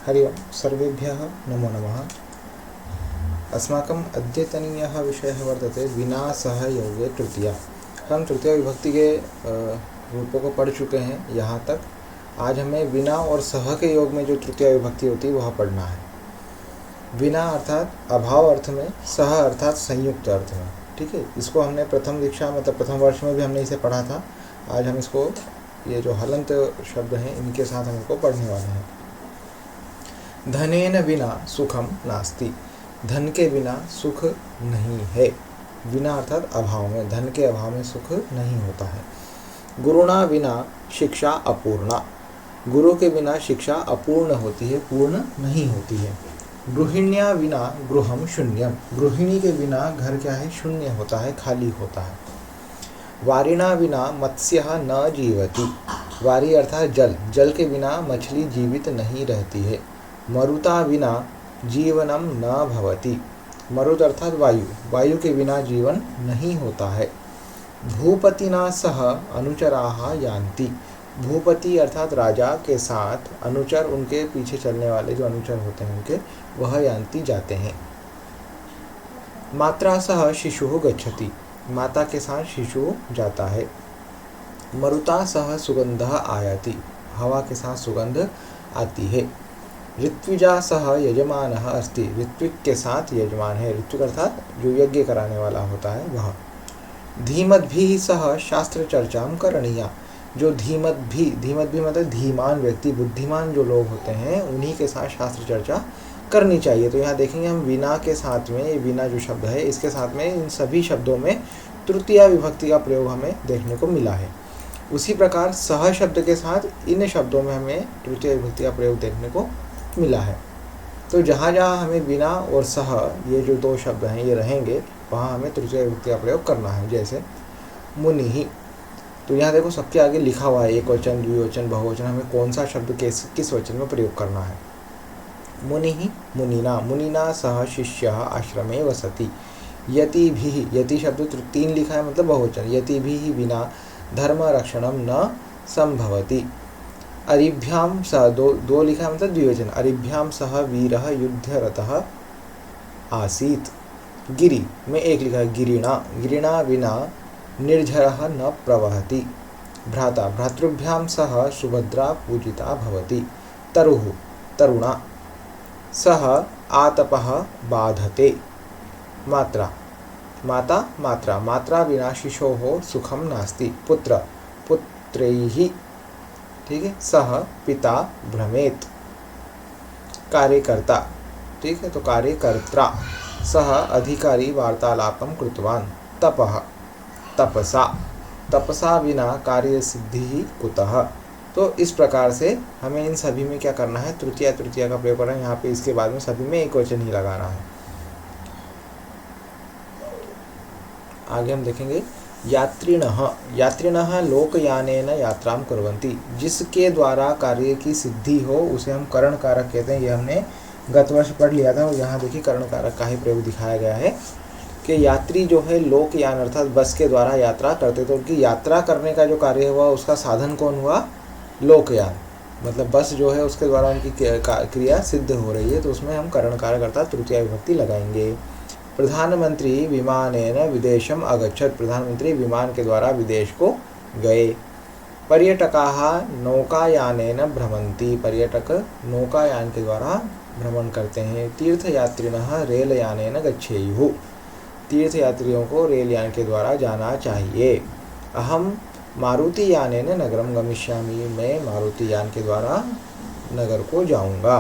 हरि ओं सर्वेभ्यः नमो नमः। अस्माकं अद्यतनीयः विषयः वर्तते विना सह योगे तृतीया। हम तृतीय विभक्ति के रूपों को पढ़ चुके हैं यहाँ तक। आज हमें बिना और सह के योग में जो तृतीय विभक्ति होती है वह पढ़ना है। बिना अर्थात अभाव अर्थ में, सह अर्थात संयुक्त अर्थ में। ठीक है, इसको हमने प्रथम दीक्षा मतलब प्रथम वर्ष में भी हमने इसे पढ़ा था। आज हम इसको ये जो हलंत शब्द हैं इनके साथ हम इसको पढ़ने वाले हैं। धनेन बिना सुखम नास्ति। धन के बिना सुख नहीं है। बिना अर्थात अभाव में, धन के अभाव में सुख नहीं होता है। गुरुणा बिना शिक्षा अपूर्णा। गुरु के बिना शिक्षा अपूर्ण होती है, पूर्ण नहीं होती है। गृहिण्या बिना गृहम शून्यम। गृहिणी के बिना घर क्या है, शून्य होता है, खाली होता है। वारिणा बिना मत्स्यः न जीवति। वारी अर्थात जल, जल के बिना मछली जीवित नहीं रहती है। मरुता बिना जीवनम न भवति। मरुत अर्थात वायु, वायु के बिना जीवन नहीं होता है। भूपतिना सह अनुचराः यान्ति। भूपति अर्थात राजा के साथ अनुचर, उनके पीछे चलने वाले जो अनुचर होते हैं उनके, वह यान्ति जाते हैं। मात्रा सह शिशुः गच्छति। माता के साथ शिशु जाता है। मरुता सह सुगंधः आयाति। हवा के साथ सुगंध आती है। ऋत्विजा सह यजमानः अस्ति। ऋत्विक के साथ यजमान है। ऋत्विक अर्थात जो यज्ञ कराने वाला होता है वह। धीमद्भिः सह शास्त्र चर्चाम करणीया। जो धीमत भी मतलब धीमान व्यक्ति, बुद्धिमान जो लोग होते हैं उन्हीं के साथ शास्त्र चर्चा करनी चाहिए। तो यहाँ देखेंगे हम बिना के साथ में, ये बिना जो शब्द है इसके साथ में इन सभी शब्दों में तृतीया विभक्ति का प्रयोग हमें देखने को मिला है। उसी प्रकार सह शब्द के साथ इन शब्दों में हमें तृतीय विभक्ति का प्रयोग देखने को मिला है। तो जहाँ जहाँ हमें बिना और सह ये जो दो शब्द हैं ये रहेंगे, वहाँ हमें तृतीय विभक्ति का प्रयोग करना है। जैसे मुनि ही, तो यहाँ देखो सबके आगे लिखा हुआ है एक वचन, द्विवचन, बहुवचन, हमें कौन सा शब्द किस वचन में प्रयोग करना है। मुनि ही मुनिना, मुनिना सह शिष्य आश्रमे वसति। यति भी, यति शब्द 3 लिखा है मतलब बहुवचन। यति भी बिना धर्म रक्षणम न संभवति। अरिभ्याम सह, दो लिखा है मतलब द्विवचन। अरिभ्याम सह वीरः युद्धरतः आसीत्। गिरि में एक लिखा है गिरिणा, गिरिणा बिना निर्झरः न प्रवहति। भ्राता, भ्रातृभ्याम सह सुभद्रा पूजिता भवति। तरुः, तरुणा सह आतपः बाधते। मात्रा, माता, मात्रा, मात्रा बिना शिशोः सुखम नास्ति। पुत्र, पुत्रैः, ठीक है, सह पिता भ्रमेत। कार्यकर्ता, ठीक है, तो कार्यकर्ता, सह अधिकारी वार्तालापम कृतवान। तपः, तपसा, तपसा बिना कार्य सिद्धि कुतः। तो इस प्रकार से हमें इन सभी में क्या करना है, तृतीया का प्रयोग करना है। यहाँ पे इसके बाद में सभी में एक वचन ही लगाना है। आगे हम देखेंगे यात्रिणः, यात्रिणः लोकयानेन यात्राम कुर्वन्ति। जिसके द्वारा कार्य की सिद्धि हो उसे हम करण कारक कहते हैं। ये हमने गत वर्ष पढ़ लिया था। और यहाँ देखिए करण कारक का ही प्रयोग दिखाया गया है कि यात्री जो है लोकयान अर्थात बस के द्वारा यात्रा करते, तो उनकी यात्रा करने का जो कार्य हुआ उसका साधन कौन हुआ, लोकयान। मतलब बस जो है उसके द्वारा उनकी क्रिया सिद्ध हो रही है, तो उसमें हम करण कारक अर्थात तृतीया विभक्ति लगाएंगे। प्रधानमंत्री विमानेन विदेशम अगच्छत। प्रधानमंत्री विमान के द्वारा विदेश को गए। पर्यटकाः नौकायानेन भ्रमन्ति। पर्यटक नौकायान के द्वारा भ्रमण करते हैं। तीर्थयात्रिणः रेलयानेन गच्छेयुः। तीर्थयात्रियों को रेलयान के द्वारा जाना चाहिए। अहम मारुति यानेन नगरम गमिष्यामि। मैं मारुति यान के द्वारा नगर को जाऊंगा।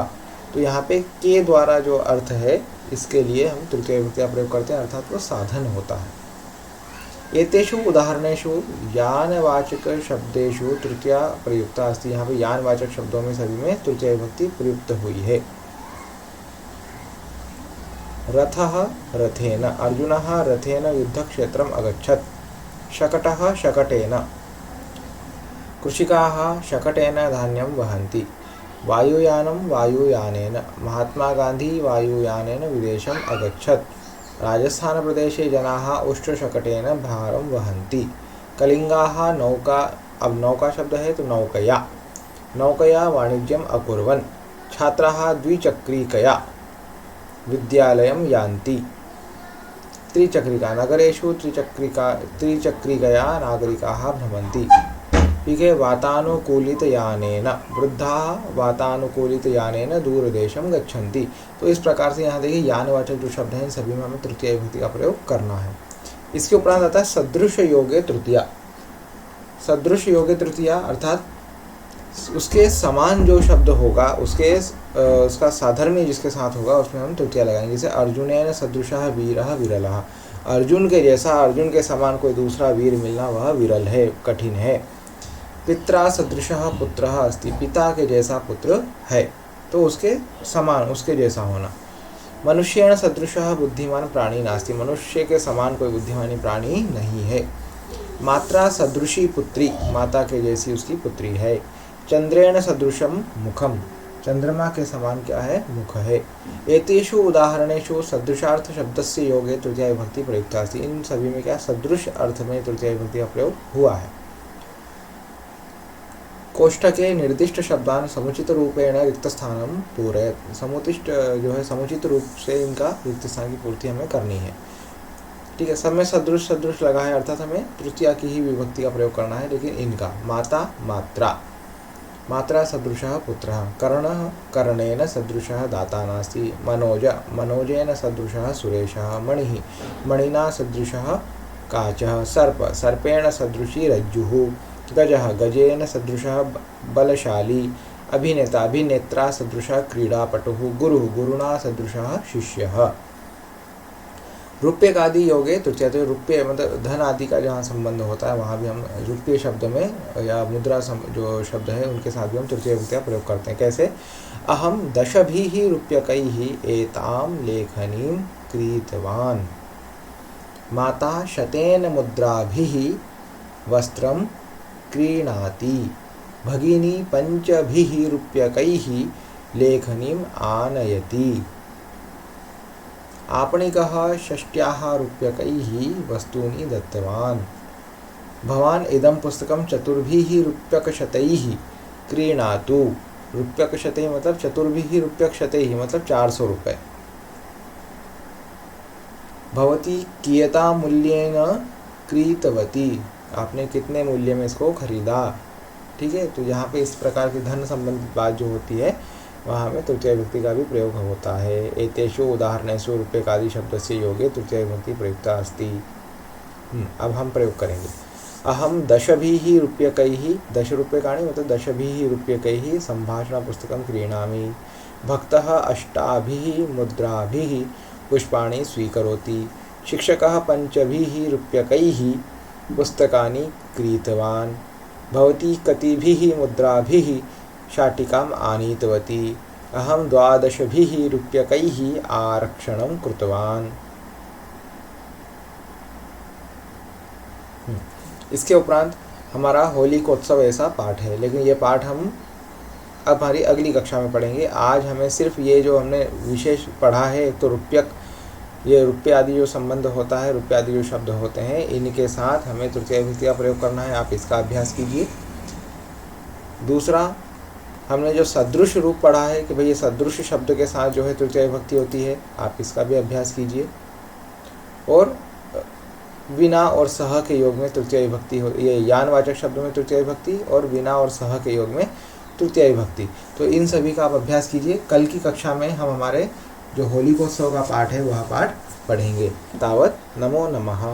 तो यहाँ पे के द्वारा जो अर्थ है इसके लिए हम तृतीय विभक्ति का प्रयोग करते हैं, अर्थात वो साधन होता है। एतेषु उदाहरणेषु यानवाचक शब्देषु तृतीया प्रयुक्ता अस्ति। यहाँ पे यानवाचक शब्दों में सभी में तृतीय विभक्ति प्रयुक्त हुई है। रथः रथेन, अर्जुनः रथेन युद्धक्षेत्रम अगच्छत्। शकटः शकटेन, कृषिकाः शकटेन धान्यं वहन्ति। वायुयानं वायुयानेन, महात्मा गांधी वायुयानेन विदेशम अगच्छत्। राजस्थान प्रदेशे जनाः उष्ट्रशकटेन भारं वहन्ति। कलिंगाः नौका, अब नौका शब्द है तो नौकया, नौकया वाणिज्यम अकुर्वन्। छात्राः द्विचक्रिकया विद्यालयं यान्ति। त्रिचक्रिका नगरेषु त्रिचक्रिकया नागरिकाः भ्रमन्ति। ठीक है, वातानुकूलितयानेन वृद्धाः वातानुकूलितयानेन दूरदेशं गच्छन्ति। तो इस प्रकार से यहाँ देखिए यानवाचक जो शब्द हैं इन सभी में हमें तृतीया विभक्ति का प्रयोग करना है। इसके उपरांत आता है सदृश योगे तृतीया। सदृश योगे तृतीया अर्थात उसके समान जो शब्द होगा उसका साधर्म्य जिसके साथ होगा उसमें हम तृतीया लगाएंगे। जैसे अर्जुनेन सदृशः वीरः विरलः, अर्जुन के जैसा अर्जुन के समान कोई दूसरा वीर मिलना वह विरल है, कठिन है। पित्रा सदृशः पुत्रः अस्ति, पिता के जैसा पुत्र है, तो उसके समान उसके जैसा होना। मनुष्येण सदृशः बुद्धिमान प्राणी नास्ति, मनुष्य के समान कोई बुद्धिमानी प्राणी नहीं है। मात्रा सदृशी पुत्री, माता के जैसी उसकी पुत्री है। चंद्रेण सदृशम मुखम, चंद्रमा के समान क्या है, मुख है। एतेषु उदाहरणेषु सदृशार्थ शब्दस्य योगे तृतीया विभक्ति प्रयुक्ता अस्ति, इन सभी में क्या सदृश अर्थ में तृतीया विभक्ति का प्रयोग हुआ है। कोष्ठके निर्दिष्ट शब्दान समुचित रूपेण रिक्त स्थानम पूरयत, समुचित जो है समुचित रूप से इनका रिक्त स्थान की पूर्ति हमें करनी है। ठीक है, सब में सदृश सदृश लगा है अर्थात हमें तृतीया की ही विभक्ति का प्रयोग करना है। लेकिन इनका माता मात्रा, मात्रा सदृशः पुत्रः, कर्णः कर्णेन सदृशः दाता नास्ति। मनोज मनोजेन सदृशः सुरेशः। मणिः मणिना सदृशः काचः। सर्प सर्पेण सदृशी रज्जुः। गजः गजेन सदृशः बलशाली। अभिनेता अभिनेत्रा सदृशः क्रीडापटुः। गुरुः गुरुणा सदृशः शिष्यः। रुप्यक आदि योगे तृतीया, तो रुप्य मतलब धन आदि का जहाँ संबंध होता है वहाँ भी हम रुप्य शब्द में या मुद्रा जो शब्द है उनके साथ भी हम तृतीया विभक्ति का प्रयोग करते हैं। कैसे, अहम दशभिः रूप्यकैः एतां लेखनीं क्रीतवान्। माता शतेन मुद्राभिः वस्त्रं क्रीणाति। भगिनी पञ्चभिः रूप्यकैः लेखनीम् आनयति। आपणिकः षष्ट्याः रूप्यकैः वस्तूनि दत्तवान्। भवान् इदं पुस्तकं चतुर्भिः रूप्यकशतैः क्रीणातु। रूप्यकशतैः मतलब चतुर्भिः रूप्यकशतैः मतलब 400 रुपये। भवती कियता मूल्येन क्रीतवती, आपने कितने मूल्य में इसको खरीदा। ठीक है, तो यहाँ पे इस प्रकार की धन संबंधित बात जो होती है वहाँ में तृतीया विभक्ति का भी प्रयोग होता है। एतेषु उदाहरणेषु रूप्यकादि शब्दस्य योगे तृतीया विभक्ति प्रयुक्ता अस्ति। अब हम प्रयोग करेंगे। अहम दशभिः रूप्यकैः, 10 रूप्यकाणि मतलब दशभिः रूप्यकैः सम्भाषणपुस्तकं क्रीणामि। भक्तः अष्टाभिः मुद्राभिः पुष्पाणि स्वीकरोति। शिक्षकः पञ्चभिः रूप्यकैः पुस्तकानि क्रीतवान्। भवती कतिभिः मुद्राभिः शाटिकाम् आनीतवती। अहम 12 रूप्यकैः आरक्षणं कृतवान्। इसके उपरांत हमारा होली का उत्सव ऐसा पाठ है, लेकिन ये पाठ हम अब हमारी अगली कक्षा में पढ़ेंगे। आज हमें सिर्फ ये जो हमने विशेष पढ़ा है, एक तो रूप्यक, ये रुपये आदि जो संबंध होता है, रुपये आदि जो शब्द होते हैं, इनके साथ हमें तृतीया विभक्ति का प्रयोग करना है। आप इसका अभ्यास कीजिए। दूसरा, हमने जो सदृश रूप पढ़ा है कि भाई ये सदृश शब्द के साथ जो है तृतीया विभक्ति होती है, आप इसका भी अभ्यास कीजिए। और विना और सह के योग में तृतीया विभक्ति हो, ये यानवाचक शब्द में तृतीया विभक्ति और विना और सह के योग में तृतीया विभक्ति, तो इन सभी का आप अभ्यास कीजिए। कल की कक्षा में हम हमारे जो होलिकोत्सव का पाठ है वह पाठ पढ़ेंगे। तावत नमो नमः।